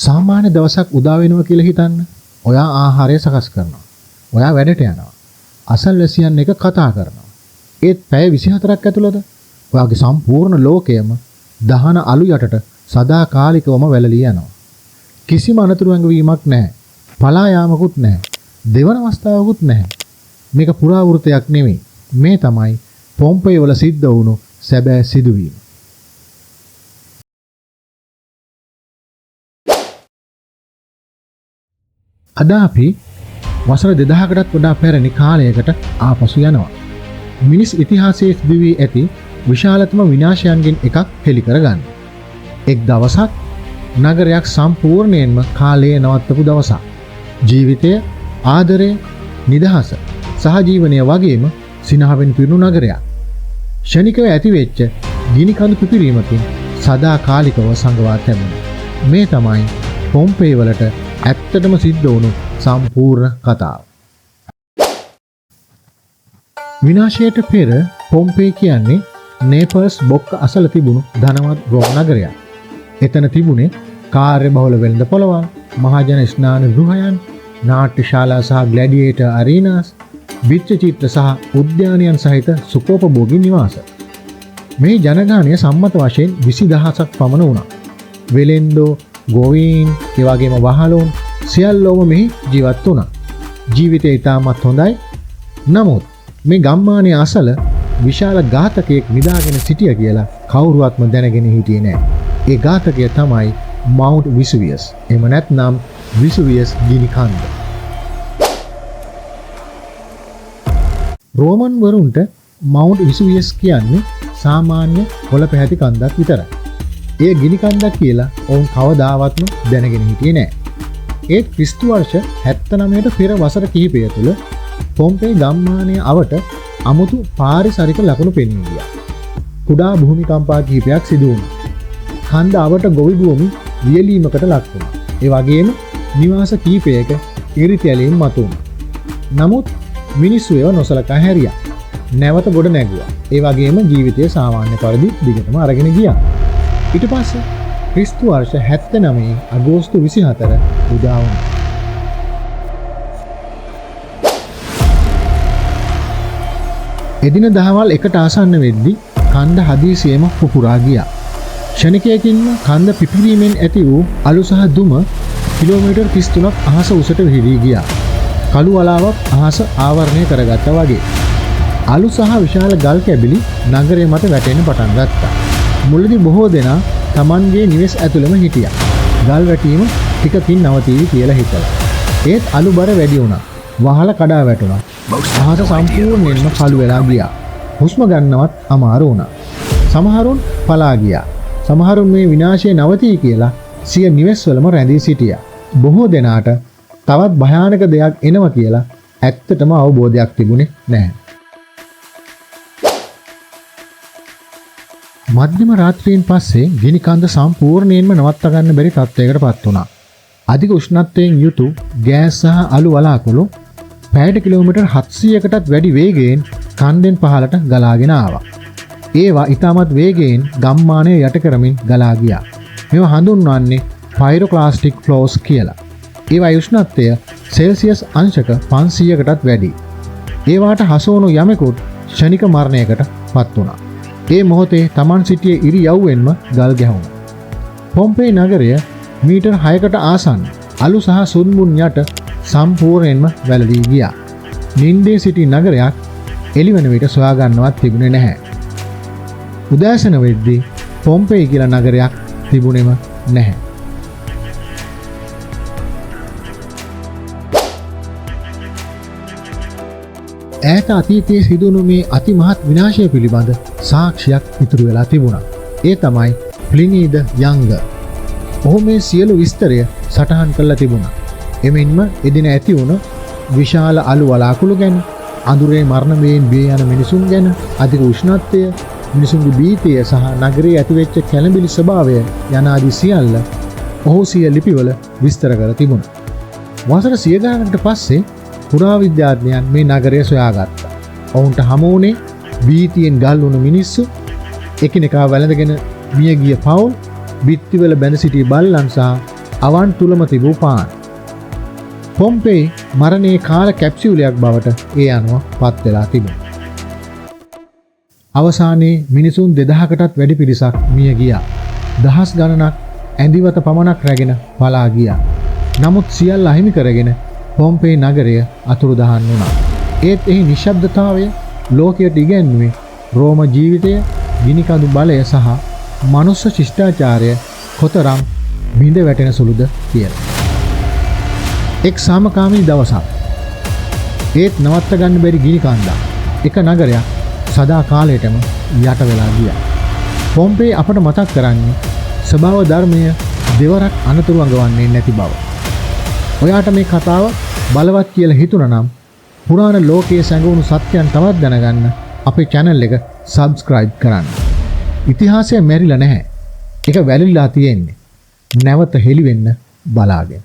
සාමාන්‍ය දවසක් උදා වෙනවා කියලා හිතන්න. ඔයා ආහාරය සකස් කරනවා. ඔයා වැඩට යනවා. අසල්වැසියන් එක කතා කරනවා. ඒත් පැය 24ක් ඇතුළත ඔයාගේ සම්පූර්ණ ලෝකයම දහන අලු යටට සදාකාලිකවම වැළලී යනවා. කිසිම අනතුරු ඇඟවීමක් නැහැ. පලා යාමකුත් නැහැ. දෙවන අවස්ථාවකුත් නැහැ. මේක පුරාවෘතයක් නෙමෙයි. මේ තමයි පොම්පෙයි වල සිද්ධ වුණු සැබෑ සිදුවීම. අද අපි වසර 2000කටත් වඩා පැරණි කාලයකට ආපසු යනවා. මිනිස් ඉතිහාසයේ සිදු වී ඇති විශාලතම විනාශයන්ගෙන් එකක් හෙළි කරගන්න. එක් දවසක් නගරයක් සම්පූර්ණයෙන්ම කාලය නවත්තපු දවසක්. ජීවිතය, ආදරය, නිදහස, සහජීවනය වගේම සිනහවෙන් පිරුණු නගරයක්. ක්ෂණිකව ඇතිවෙච්ච ගිනි කඳු පිපිරීමකින් සදාකාලිකව සංගවා තිබුණා. මේ තමයි පොම්පෙයි වලට ඇත්තටම සිද්ධ වුණු සම්පූර්ණ කතාව. විනාශයට පෙර පොම්පෙයි කියන්නේ නේපල්ස් බොක්ක අසල තිබුණු ධනවත් රෝම නගරයක්. එතන තිබුණේ කාර්යබහුල වෙළඳ පොළවල්, මහජන ස්නාන ගෘහයන්, නාට්‍ය ශාලා සහ ග්ලැඩියේටර් අරීනාස්, බිත්ති චිත්‍ර සහ උද්‍යානයන් සහිත සුඛෝපභෝගී නිවාස. මේ ජනගහනය සම්මත වශයෙන් 20000ක් පමණ වුණා. වෙලෙන්දෝ, ගෝවීන්, ඒ වගේම වහලුන් සියල්ලෝම මෙහි ජීවත් වුණා. ජීවිතය ඉතාමත් හොඳයි. නමුත් මේ ගම්මානයේ අසල විශාල ඝාතකයෙක් නිදාගෙන සිටිය කියලා කවුරුවත්ම දැනගෙන හිටියේ නැහැ. ඒ ඝාතකය තමයි මවුන්ට් විසුවියස්. එහෙම නැත්නම් විසුවියස් ගිනි කන්ද. රෝමන් වරුන්ට මවුන්ට් විසුවියස් කියන්නේ සාමාන්‍ය කොළ පැහැති කන්දක් විතරයි. ඒ ගිනි කන්දක් කියලා ඔවුන් කවදාවත්ම දැනගෙන හිටියේ නැහැ. ඒත් ක්‍රිස්තු වර්ෂ 79ට පෙර වසර කිහිපය තුළ පොම්පෙයි ගම්මානයේ අවට අමුතු පාරිසරික ලකුණු පෙනී ගියා. කුඩා භූමිකම්පා කිහිපයක් සිදු වුණා. කන්ද අවට ගොවි භූමි වියලීමකට ලක් වුණා. ඒ වගේම නිවාස කිහිපයක ඉරිතැලීම් මතුවුණා. නමුත් මිනිස්සු ඒව නොසලකා හැරියා. නැවත ගොඩ නැගුවා. ඒ වගේම ජීවිතය සාමාන්‍ය පරිදි දිගටම අරගෙන ගියා. ඊට පස්සේ ක්‍රිස්තු වර්ෂ 79 අගෝස්තු 24 උදා වුණා. එදින දහවල් එකට ආසන්න වෙද්දී කන්ද හදිසියෙම පුපුරා ගියා. ක්ෂණිකයකින්ම කන්ද පිපිරීමෙන් ඇති වූ අලු සහ දුම කිලෝමීටර් 33ක් අහස උසට විහිදී ගියා. කළු වලාවක් අහස ආවරණය කරගත්තා වගේ. අලු සහ විශාල ගල් කැබිලි නගරය මත වැටෙන්න පටන් ගත්තා. මුලදී බොහෝ දෙනා Tamanගේ නිවෙස් ඇතුළෙම හිටියා. ගල් වැටීම ටිකකින් නවතී කියලා හිතලා. ඒත් අලු බර වැඩි වුණා. වහල කඩා වැටුණා. අහස සම්පූර්ණයෙන්ම කළු වෙලා ගියා. හුස්ම ගන්නවත් අමාරු වුණා. සමහරුන් පලා ගියා. සමහරුන් මේ විනාශය නවතී කියලා සිය නිවෙස්වලම රැඳී සිටියා. බොහෝ දෙනාට තවත් භයානක දෙයක් එනවා කියලා ඇත්තටම අවබෝධයක් තිබුණේ නැහැ. මධ්‍යම රාත්‍රියෙන් පස්සේ ගිනි කන්ද සම්පූර්ණයෙන්ම නවත්වා ගන්න බැරි තත්ත්වයකට පත් වුණා. අධික උෂ්ණත්වයෙන් යුතු ගෑස් සහ අලු වලාකුළු පැයට කිලෝමීටර් 700කටත් වැඩි වේගයෙන් කන්දෙන් පහළට ගලාගෙන ආවා. ඒවා ඉතාමත් වේගයෙන් ගම්මානය යට කරමින් ගලා ගියා. මේවා හඳුන්වන්නේ පයිරෝක්ලාස්ටික් ෆ්ලෝස් කියලා. ඒවා උෂ්ණත්වය සෙල්සියස් අංශක 500කටත් වැඩි. ඒවාට හසු වුණු යමෙකුට ක්ෂණික මරණයකට පත් වුණා. ඒ මොහොතේ Taman සිටියේ ඉරියව්වෙන්ම ගල් ගැහුණා. පොම්පෙයි නගරය මීටර් 6කට ආසන්න අලු සහ සුන්බුන් යට සම්පූර්ණයෙන්ම වැළලී ගියා. නින්දේ සිටි නගරයක් එළිවෙන විට සොයා ගන්නවත් තිබුණේ නැහැ. උදෑසන වෙද්දී පොම්පෙයි කියලා නගරයක් තිබුණේම නැහැ. ඈත අතීතයේ සිදුවුණු මේ අතිමහත් විනාශය පිළිබඳ සාක්ෂියක් ඉතුරු වෙලා තිබුණා. ඒ තමයි ප්ලිනී ද යංග. ඔහු මේ සියලු විස්තරය සටහන් කරලා තිබුණා. එමෙන්ම එදින ඇති වුණ විශාල අලු වලාකුළු ගැන, අඳුරේ මරණ වේන් බිය යන මිනිසුන් ගැන, අධික උෂ්ණත්වය, මිනිසුන්ගේ භීතිය සහ නගරයේ ඇතිවෙච්ච කැළඹිලි ස්වභාවය යන ආදී සියල්ල ඔහු සිය ලිපිවල විස්තර කර තිබුණා. වසර 100 ගණනකට පස්සේ පුරාවිද්‍යාඥයන් මේ නගරය සොයාගත්තා. ඔවුන්ට හමු වුණේ භීතියෙන් ගල් වුණු මිනිස්සු, එකිනෙකා වැළඳගෙන මිය ගිය පවුල්, බිත්තිවල බැඳ සිටි බල්ලන් සහ අවන් තුළම තිබූ පාන්. පොම්පෙයි මරණයේ කාල කැප්සියුලයක් බවට ඒ අනුව පත් වෙලා තිබුණා. අවසානයේ මිනිසුන් 2000කටත් වැඩි පිරිසක් මිය ගියා. දහස් ගණනක් ඇඳිවත පමණක් රැගෙන පලා ගියා. නමුත් සියල්ල අහිමි කරගෙන පොම්පෙයි නගරය අතුරුදහන් වුණා. ඒත් එහි නිශ්ශබ්දතාවය ලෝකයට ඉගැන්වුවේ රෝම ජීවිතය, ගිනිකඳු බලය සහ මනුස්ස ශිෂ්ටාචාරය කොතරම් බිඳ වැටෙන සුළුද කියලා. එක් සාමකාමී දවසක් ඒත් නවත්ත ගන්න බැරි ගිනිකන්දක් එක නගරයක් සදා කාලයටම යට වෙලා ගියා. පොම්පෙයි අපට මතක් කරන්නේ ස්වභාව ධර්මය දෙවරක් අනතුරු අඟවන්නේ නැති බව. ඔයාට මේ කතාව බලවත් කියලා හිතුණා නම් පුරාණ ලෝකයේ සැඟවුණු සත්‍යයන් තවත් දැනගන්න අපේ channel එක subscribe කරන්න. ඉතිහාසය මැරිලා නැහැ. ඒක වැළලීලා තියෙන්නේ. නැවත හෙළි වෙන්න බලාගෙන.